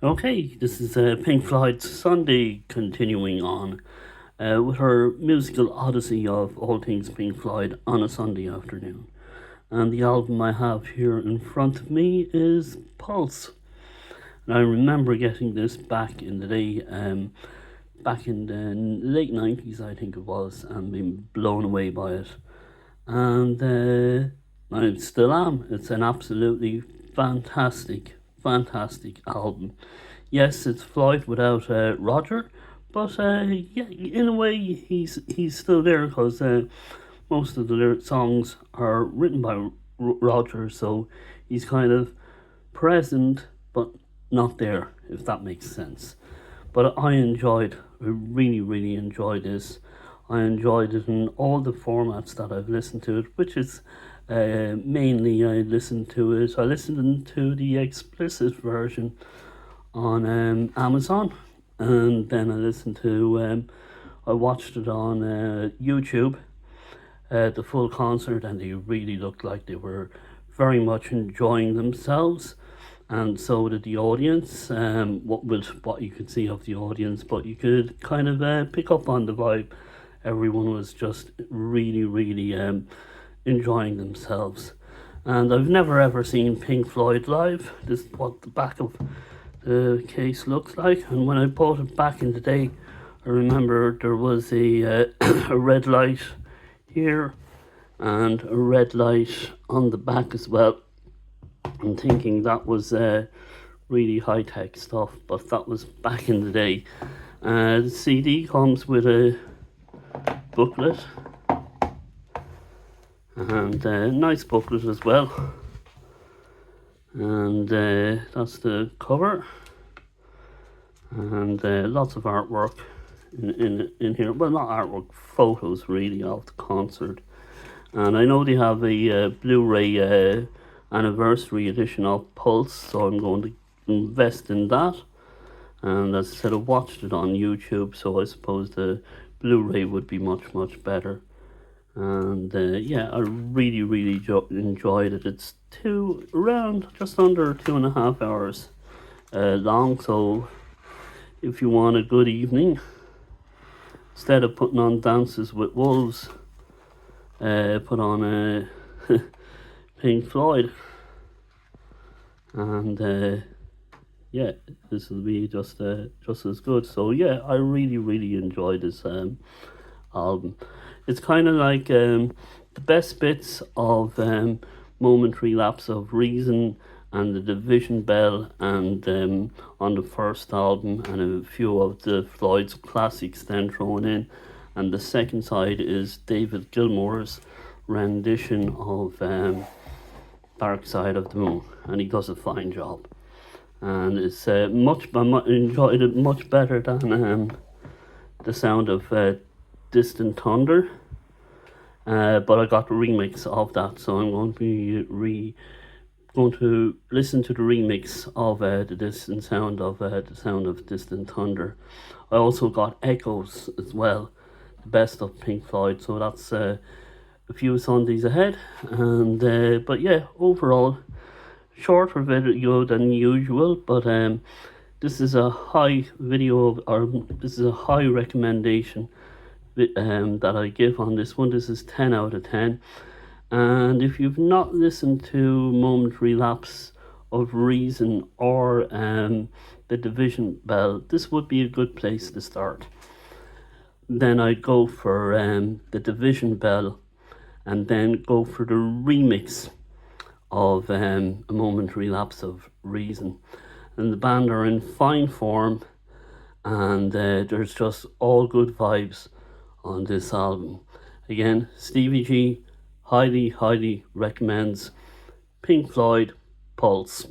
Okay, this is Pink Floyd's Sunday continuing on with her musical odyssey of all things Pink Floyd on a Sunday afternoon. And the album I have here in front of me is Pulse. And I remember getting this back in the day, back in the late 90s, I think it was, and being blown away by it. And I still am. It's an absolutely fantastic album. Yes, it's Floyd without Roger, but yeah, in a way he's still there because most of the songs are written by Roger, so he's kind of present but not there, if that makes sense. But I really enjoyed this. I enjoyed it in all the formats that I've listened to it, which is mainly I listened to the explicit version on Amazon, and then I watched it on YouTube, the full concert, and they really looked like they were very much enjoying themselves, and so did the audience. What you could see of the audience, but you could kind of pick up on the vibe. Everyone was just really enjoying themselves. And I've never ever seen Pink Floyd live. This is what the back of the case looks like. And when I bought it back in the day, I remember there was a a red light here and a red light on the back as well. I'm thinking that was really high-tech stuff, but that was back in the day. The CD comes with a booklet, and a nice booklet as well, and that's the cover, and lots of artwork in here. Well, not artwork, photos really of the concert. And I know they have a Blu-ray anniversary edition of Pulse, so I'm going to invest in that. And as I said, I watched it on YouTube, so I suppose the Blu-ray would be much better. And yeah, I really enjoyed it. It's around just under 2.5 hours long, so if you want a good evening, instead of putting on Dances with Wolves, put on Pink Floyd, and yeah, this will be just as good. So yeah, I really enjoyed this album. It's kind of like the best bits of Momentary Lapse of Reason and the Division Bell, and on the first album, and a few of the Floyd's classics then thrown in. And the second side is David Gilmour's rendition of Dark Side of the Moon, and he does a fine job. And it's I enjoyed it much better than the sound of Distant Thunder, but I got the remix of that, so I'm going to be going to listen to the remix of the sound of Distant Thunder. I also got Echoes as well, the best of Pink Floyd, so that's a few Sundays ahead. And but yeah, overall shorter video than usual, but this is a high recommendation that I give on this one. This is 10 out of 10. And if you've not listened to Momentary Lapse of Reason or the Division Bell, this would be a good place to start. Then I'd go for the Division Bell, and then go for the remix of A Momentary Lapse of Reason. And the band are in fine form, and there's just all good vibes on this album. Again, Stevie G highly recommends Pink Floyd Pulse.